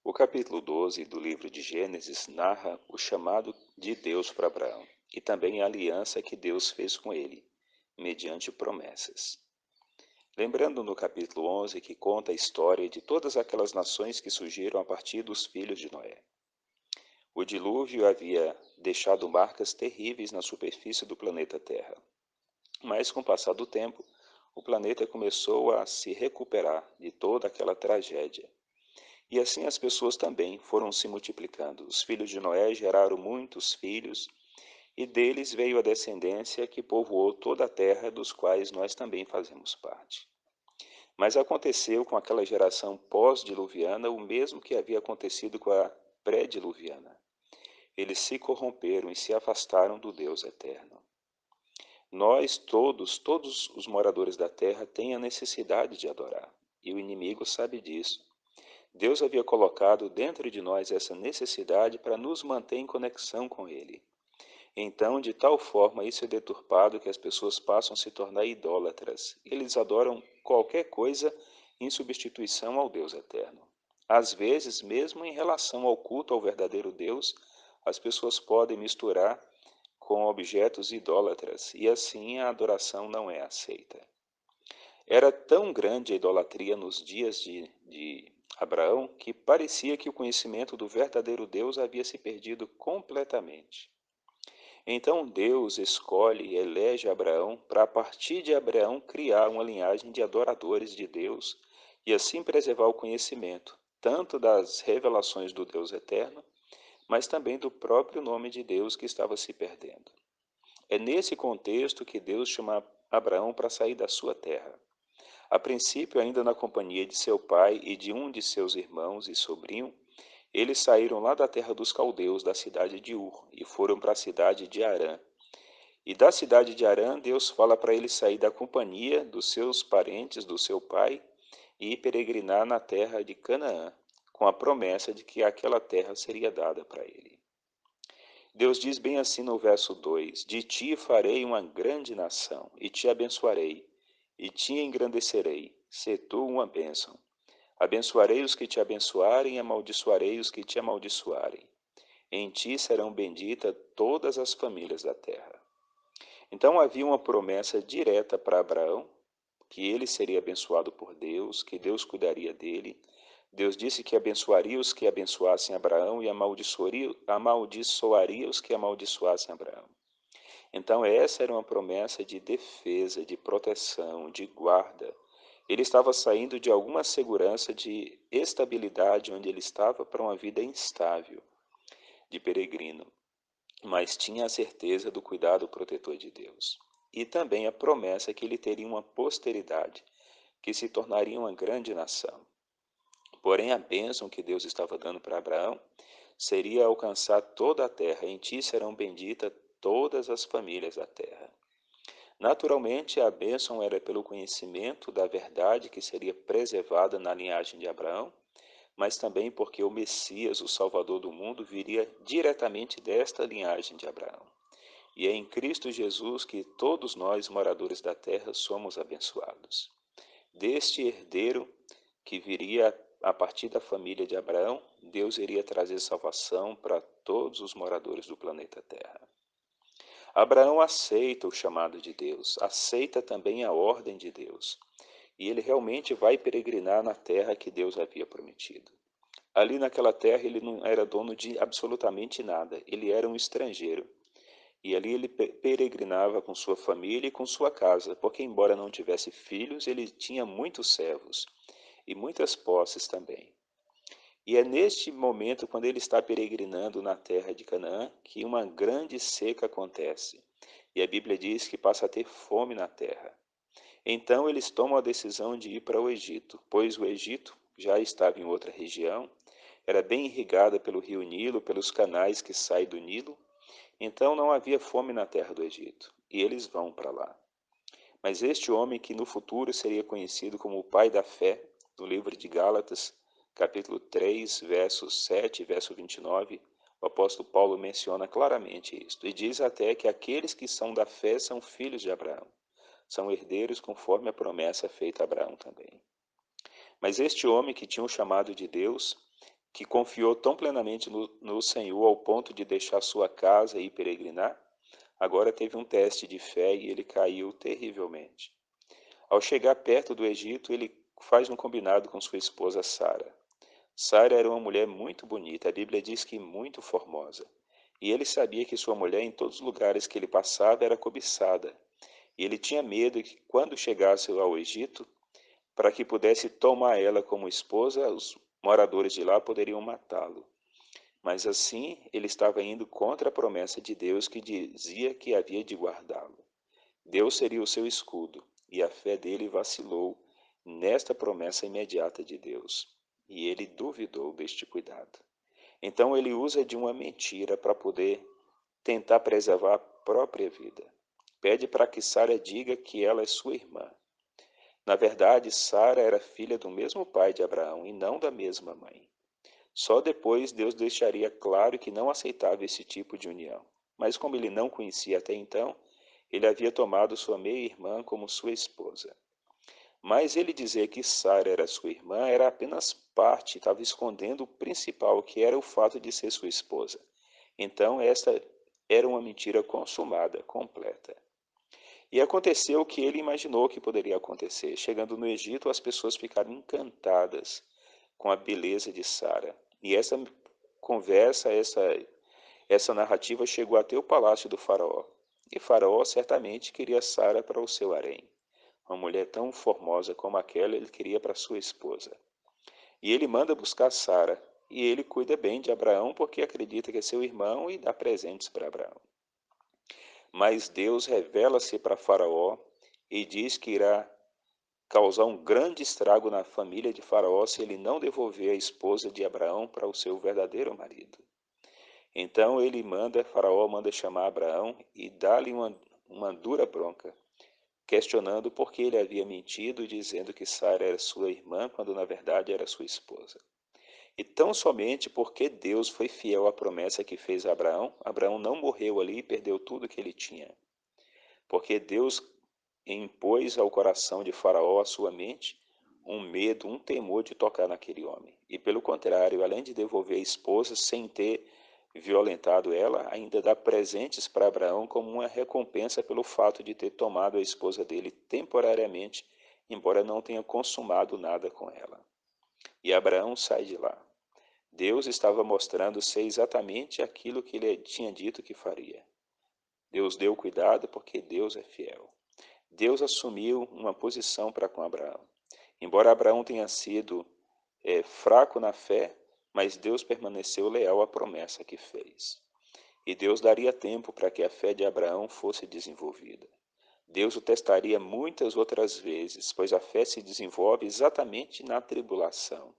O capítulo 12 do livro de Gênesis narra o chamado de Deus para Abraão e também a aliança que Deus fez com ele, mediante promessas. Lembrando no capítulo 11 que conta a história de todas aquelas nações que surgiram a partir dos filhos de Noé. O dilúvio havia deixado marcas terríveis na superfície do planeta Terra, mas com o passar do tempo, o planeta começou a se recuperar de toda aquela tragédia. E assim as pessoas também foram se multiplicando. Os filhos de Noé geraram muitos filhos, e deles veio a descendência que povoou toda a terra, dos quais nós também fazemos parte. Mas aconteceu com aquela geração pós-diluviana o mesmo que havia acontecido com a pré-diluviana. Eles se corromperam e se afastaram do Deus eterno. Nós todos os moradores da terra têm a necessidade de adorar, e o inimigo sabe disso. Deus havia colocado dentro de nós essa necessidade para nos manter em conexão com Ele. Então, de tal forma, isso é deturpado que as pessoas passam a se tornar idólatras. Eles adoram qualquer coisa em substituição ao Deus eterno. Às vezes, mesmo em relação ao culto ao verdadeiro Deus, as pessoas podem misturar com objetos idólatras, e assim a adoração não é aceita. Era tão grande a idolatria nos dias de Abraão que parecia que o conhecimento do verdadeiro Deus havia se perdido completamente. Então Deus escolhe e elege Abraão para, a partir de Abraão, criar uma linhagem de adoradores de Deus e assim preservar o conhecimento, tanto das revelações do Deus eterno, mas também do próprio nome de Deus que estava se perdendo. É nesse contexto que Deus chama Abraão para sair da sua terra. A princípio, ainda na companhia de seu pai e de um de seus irmãos e sobrinho, eles saíram lá da terra dos caldeus, da cidade de Ur, e foram para a cidade de Harã. E da cidade de Harã, Deus fala para ele sair da companhia dos seus parentes, do seu pai, e peregrinar na terra de Canaã, com a promessa de que aquela terra seria dada para ele. Deus diz bem assim no verso 2: De ti farei uma grande nação, e te abençoarei, e te engrandecerei, se tu uma bênção. Abençoarei os que te abençoarem, e amaldiçoarei os que te amaldiçoarem. Em ti serão benditas todas as famílias da terra. Então havia uma promessa direta para Abraão, que ele seria abençoado por Deus, que Deus cuidaria dele. Deus disse que abençoaria os que abençoassem Abraão e amaldiçoaria os que amaldiçoassem Abraão. Então essa era uma promessa de defesa, de proteção, de guarda. Ele estava saindo de alguma segurança, de estabilidade onde ele estava, para uma vida instável, de peregrino, mas tinha a certeza do cuidado protetor de Deus. E também a promessa que ele teria uma posteridade, que se tornaria uma grande nação. Porém, a bênção que Deus estava dando para Abraão seria alcançar toda a terra. Em ti serão benditas todas as famílias da terra. Naturalmente, a bênção era pelo conhecimento da verdade que seria preservada na linhagem de Abraão, mas também porque o Messias, o Salvador do mundo, viria diretamente desta linhagem de Abraão. E é em Cristo Jesus que todos nós, moradores da terra, somos abençoados. Deste herdeiro que viria a partir da família de Abraão, Deus iria trazer salvação para todos os moradores do planeta Terra. Abraão aceita o chamado de Deus, aceita também a ordem de Deus, e ele realmente vai peregrinar na terra que Deus havia prometido. Ali naquela terra ele não era dono de absolutamente nada, ele era um estrangeiro. E ali ele peregrinava com sua família e com sua casa, porque embora não tivesse filhos, ele tinha muitos servos e muitas posses também. E é neste momento, quando ele está peregrinando na terra de Canaã, que uma grande seca acontece. E a Bíblia diz que passa a ter fome na terra. Então eles tomam a decisão de ir para o Egito, pois o Egito já estava em outra região, era bem irrigada pelo rio Nilo, pelos canais que saem do Nilo, então não havia fome na terra do Egito, e eles vão para lá. Mas este homem, que no futuro seria conhecido como o pai da fé, no livro de Gálatas, capítulo 3, verso 7 e verso 29, o apóstolo Paulo menciona claramente isto, e diz até que aqueles que são da fé são filhos de Abraão, são herdeiros conforme a promessa feita a Abraão também. Mas este homem que tinha o chamado de Deus, que confiou tão plenamente no Senhor ao ponto de deixar sua casa e peregrinar, agora teve um teste de fé e ele caiu terrivelmente. Ao chegar perto do Egito, ele faz um combinado com sua esposa Sara. Sara era uma mulher muito bonita, a Bíblia diz que muito formosa. E ele sabia que sua mulher, em todos os lugares que ele passava, era cobiçada. E ele tinha medo que, quando chegasse ao Egito, para que pudesse tomar ela como esposa, os moradores de lá poderiam matá-lo. Mas assim ele estava indo contra a promessa de Deus que dizia que havia de guardá-lo. Deus seria o seu escudo, e a fé dele vacilou nesta promessa imediata de Deus. E ele duvidou deste cuidado. Então ele usa de uma mentira para poder tentar preservar a própria vida. Pede para que Sara diga que ela é sua irmã. Na verdade, Sara era filha do mesmo pai de Abraão e não da mesma mãe. Só depois Deus deixaria claro que não aceitava esse tipo de união. Mas como ele não conhecia até então, ele havia tomado sua meia-irmã como sua esposa. Mas ele dizer que Sara era sua irmã era apenas parte, estava escondendo o principal, que era o fato de ser sua esposa. Então, esta era uma mentira consumada, completa. E aconteceu o que ele imaginou que poderia acontecer. Chegando no Egito, as pessoas ficaram encantadas com a beleza de Sara. E essa conversa, essa narrativa chegou até o palácio do faraó. E faraó certamente queria Sara para o seu harém. Uma mulher tão formosa como aquela ele queria para sua esposa. E ele manda buscar Sara. E ele cuida bem de Abraão porque acredita que é seu irmão e dá presentes para Abraão. Mas Deus revela-se para Faraó e diz que irá causar um grande estrago na família de Faraó se ele não devolver a esposa de Abraão para o seu verdadeiro marido. Então Faraó manda chamar Abraão e dá-lhe uma dura bronca, questionando por que ele havia mentido, dizendo que Sara era sua irmã, quando na verdade era sua esposa. E tão somente porque Deus foi fiel à promessa que fez a Abraão, Abraão não morreu ali e perdeu tudo que ele tinha. Porque Deus impôs ao coração de Faraó, à sua mente, um medo, um temor de tocar naquele homem. E pelo contrário, além de devolver a esposa sem ter violentado ela, ainda dá presentes para Abraão como uma recompensa pelo fato de ter tomado a esposa dele temporariamente, embora não tenha consumado nada com ela. E Abraão sai de lá. Deus estava mostrando ser exatamente aquilo que ele tinha dito que faria. Deus deu cuidado porque Deus é fiel. Deus assumiu uma posição para com Abraão. Embora Abraão tenha sido fraco na fé, mas Deus permaneceu leal à promessa que fez. E Deus daria tempo para que a fé de Abraão fosse desenvolvida. Deus o testaria muitas outras vezes, pois a fé se desenvolve exatamente na tribulação.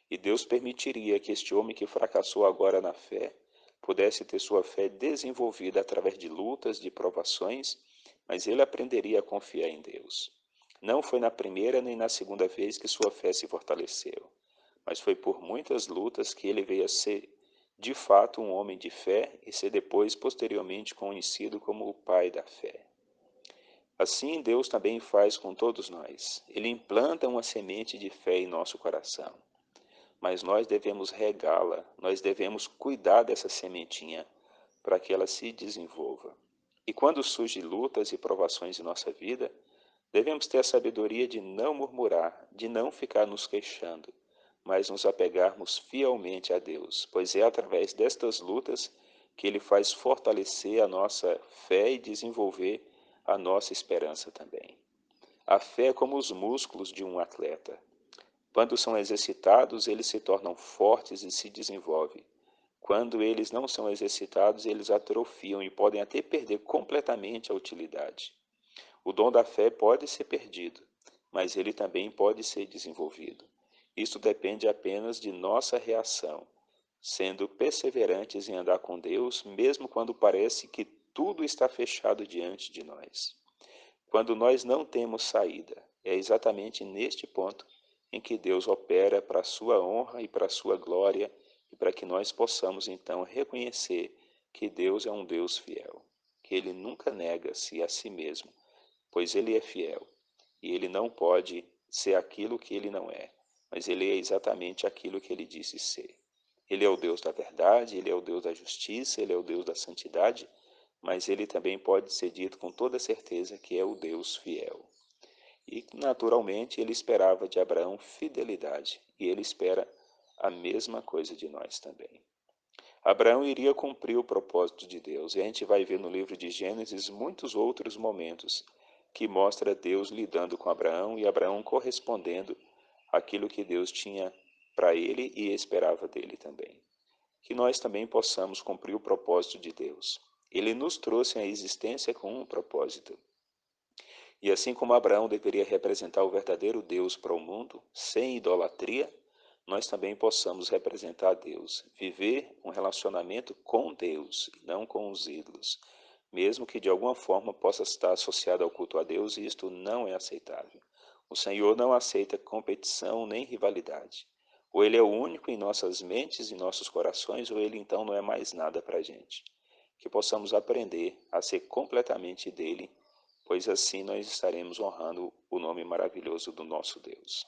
E Deus permitiria que este homem que fracassou agora na fé pudesse ter sua fé desenvolvida através de lutas, de provações, mas ele aprenderia a confiar em Deus. Não foi na primeira nem na segunda vez que sua fé se fortaleceu, mas foi por muitas lutas que ele veio a ser, de fato, um homem de fé e ser depois, posteriormente, conhecido como o pai da fé. Assim, Deus também faz com todos nós. Ele implanta uma semente de fé em nosso coração. Mas nós devemos regá-la, nós devemos cuidar dessa sementinha para que ela se desenvolva. E quando surgem lutas e provações em nossa vida, devemos ter a sabedoria de não murmurar, de não ficar nos queixando, mas nos apegarmos fielmente a Deus, pois é através destas lutas que Ele faz fortalecer a nossa fé e desenvolver a nossa esperança também. A fé é como os músculos de um atleta. Quando são exercitados, eles se tornam fortes e se desenvolvem. Quando eles não são exercitados, eles atrofiam e podem até perder completamente a utilidade. O dom da fé pode ser perdido, mas ele também pode ser desenvolvido. Isso depende apenas de nossa reação, sendo perseverantes em andar com Deus, mesmo quando parece que tudo está fechado diante de nós. Quando nós não temos saída, é exatamente neste ponto em que Deus opera para a sua honra e para a sua glória e para que nós possamos então reconhecer que Deus é um Deus fiel, que Ele nunca nega-se a si mesmo, pois Ele é fiel e Ele não pode ser aquilo que Ele não é. mas ele é exatamente aquilo que ele disse ser. Ele é o Deus da verdade, ele é o Deus da justiça, ele é o Deus da santidade, mas ele também pode ser dito com toda certeza que é o Deus fiel. E, naturalmente, ele esperava de Abraão fidelidade, e ele espera a mesma coisa de nós também. Abraão iria cumprir o propósito de Deus, e a gente vai ver no livro de Gênesis muitos outros momentos que mostra Deus lidando com Abraão e Abraão correspondendo àquilo que Deus tinha para ele e esperava dele também. Que nós também possamos cumprir o propósito de Deus. Ele nos trouxe à existência com um propósito. E assim como Abraão deveria representar o verdadeiro Deus para o mundo, sem idolatria, nós também possamos representar Deus, viver um relacionamento com Deus e não com os ídolos, mesmo que de alguma forma possa estar associado ao culto a Deus, e isto não é aceitável. O Senhor não aceita competição nem rivalidade. Ou Ele é o único em nossas mentes e nossos corações, ou Ele então não é mais nada para a gente. Que possamos aprender a ser completamente dele, pois assim nós estaremos honrando o nome maravilhoso do nosso Deus.